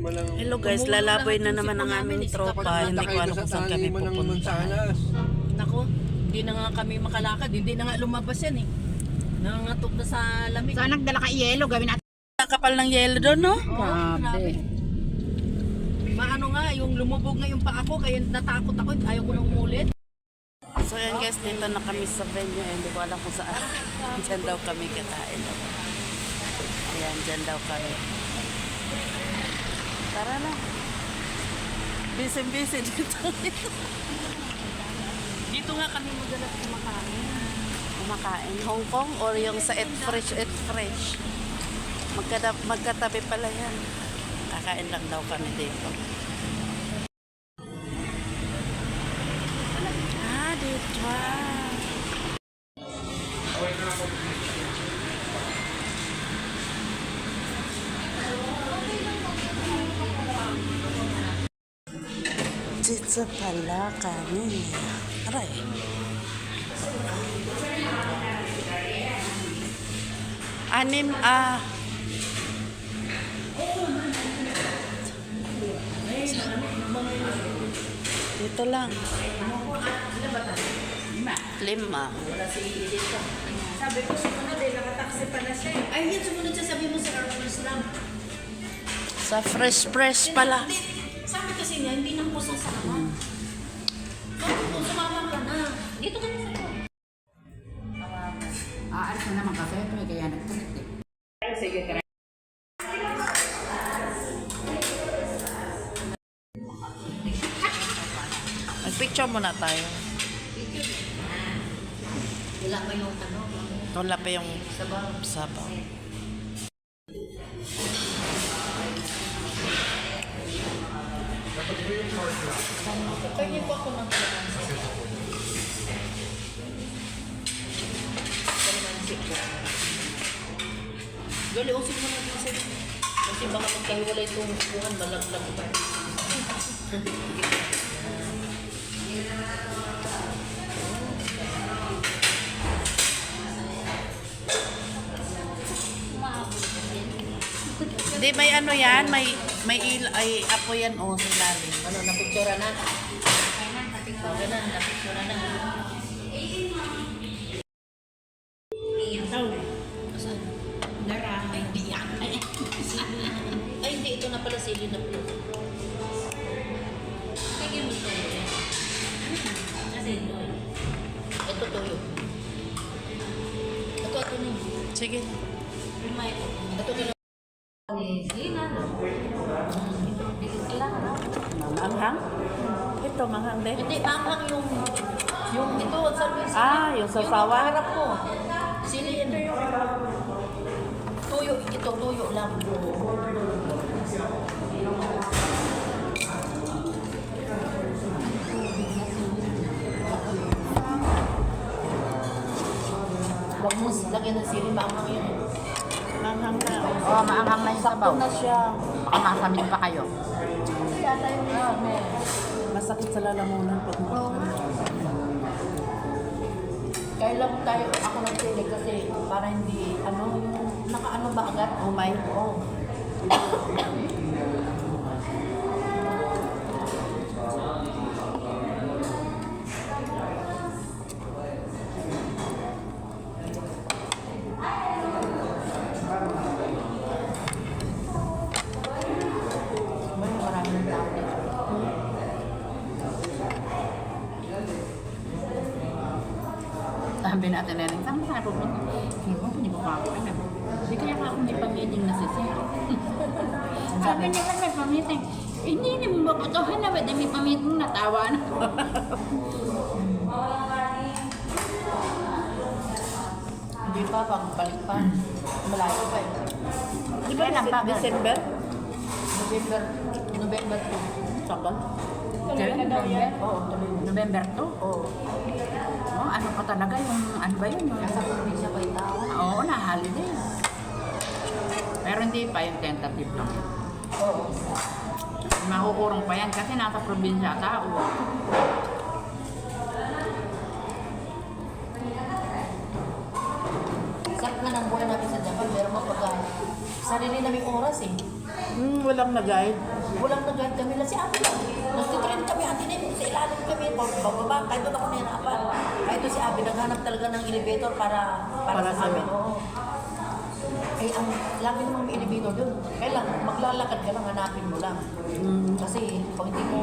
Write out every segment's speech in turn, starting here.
Hello guys, lalaboy na naman ang aming tropa. Hindi ko alam kung saan kami pupunta. Nako, hindi na nga kami makalakad. Hindi na nga lumabas yan eh. Nangangatok na sa lamig. Saan nagdala ka yelo? Gawin natin. Kapal ng yelo doon, no? Grabe. Maano nga, yung lumubog nga yung paa ko, kaya natakot ako. Ayaw ko nang umulit. So yan guys, dito na kami sa venue. Hindi ko alam kung saan. Diyan daw kami kakain. Ayan, dyan daw kami. Tara na. Busy dito. Dito nga kami madalas kumakain. Kumakain. Hong Kong or yung sa Eat Fresh, Eat Fresh. Magkatabi pala yan. Kakain lang daw kami dito. Ah, dito. Dito pala kami. Aray. Anim, dito lang. 5. Sabi ko, sumunod eh, nakataksi pa na siya eh. Ay, yan, sumunod siya, sabi mo sa Airforce lang. Sa Fresh pala. Sabi kasi niya, hindi nang puso sa aman. Sabi ko, sumama ka na. Dito ka na sa iyo. Aalis na naman kasi ito kaya nagpulit eh. Sige, tara. Mag-picture muna tayo. Wala pa yung ano. Wala pa yung sabaw. Kaya po ako ng Gali, usip mo natin sila. Kasi baka magkahiwalay itong upuan, malaglag pa. Hindi, may ano yan, may ay apo yan o sa lalim. Ano, napictura na? Okay na, napictura na. Saan? Ay, di yan. Ay, hindi. Ito na pala sili na po. Tingin mo ito. Kasi ito. Ito toyo. Ito na. Sige. Ito na. Manghang? Ito, manghang din. Hindi, manghang yung ito, service. Yung sasawa. Yung harap mo. Sili ito yung tuyo. Ito, tuyo lang. Huwag mo lagyan ng sili, manghang yun. Manghang na. Oo, maanghang na yung sabaw. Sakto na siya. Baka masamit pa kayo. Yata yung Masakit sa lalamunan pag Kaya lang tayo, ako nagpili kasi para hindi, yung nakaano ba agad? umay. Oo. Maraming tao dito. Sabi natin na rin, saan mo tayo pupunta? Hindi ko pa ako alam. Hindi kaya ako may pamiting na sisir. Sabi niya ka may pamiting. Hindi mo mabutuhan na ba? May pamiting natawa na. Hindi pa, pagbalik pa. Malayo pa eh. Di ba December? November 2. Sakal? Oo, November 2? Oo. Oh, ano pa talaga yung, ano ba yun? Nasa probinsya pa yung tao. Oo, na holiday. Pero hindi pa yung tentative lang. Oo. Makukurong pa yan kasi nasa probinsya tao. Sarap na ng buhay natin sa Japan, pero mapag sarili naming oras eh. Walang nag-guide. Walang nag-guide kami lang si ate lang. Nagtitrain kami, ate na sa ilalim kami, bababa, kahit doon ako nahirapan. Kahit doon si ate, naghanap talaga ng elevator para Para sa amin. sa'yo. Oo. Ay, ang lagi namang may elevator doon. Kaya lang, maglalakad ka lang, hanapin mo lang. Kasi pag hindi mo...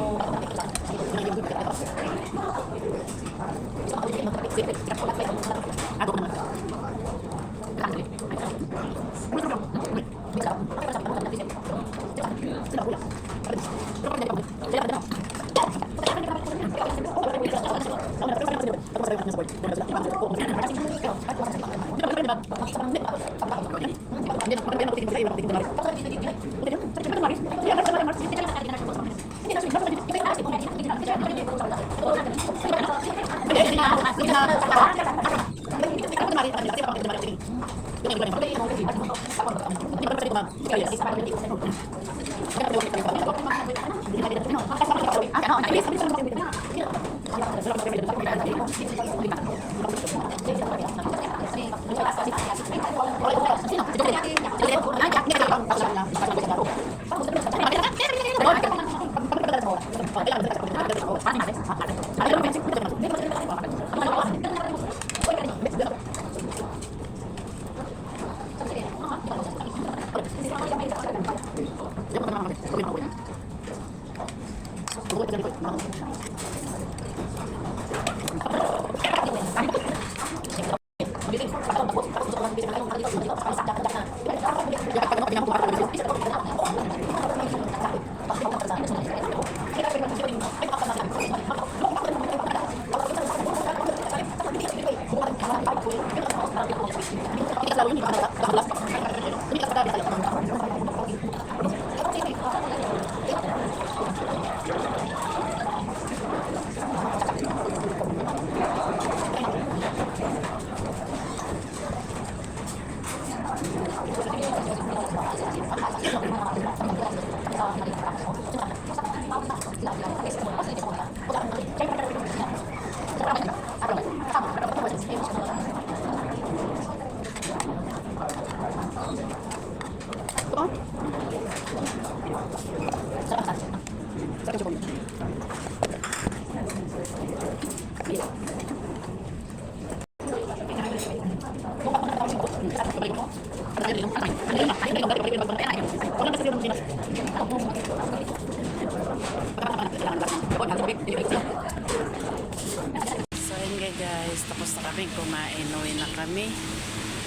So yun nga guys, tapos na kami kumain. Uwi na kami.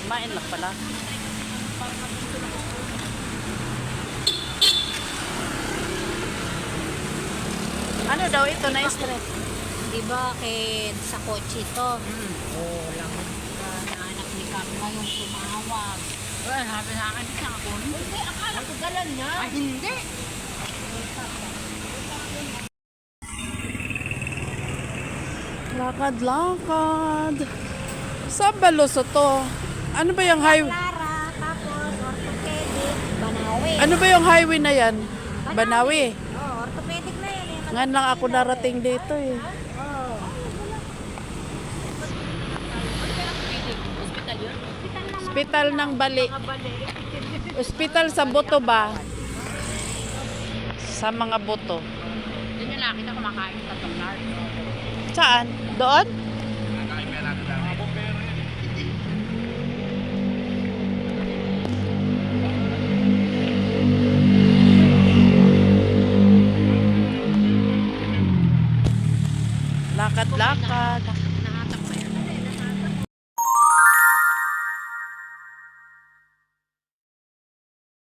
Kumain na pala. Ano daw ito na stress? Diba, sa kotse to. Oo, lang. Naanak ni Karma yung tumawag. Well, sabi na akin, isang ako. Hindi, akala ko galan niya. Ay, hindi. Lakad-lakad. Saan ba Luso to? Ano ba yung highway? Clara, tapos orthopedic, Banawi. Ano ba yung highway na yan? Banawi. Oh, orthopedic na yan. Eh. Ngan lang ako narating dito eh. Oh. Hospital ng Bali. Hospital sa buto ba? Sa mga buto. Hindi nyo nakita kumakain sa Tongar. Saan? Doon? Lakad-lakad.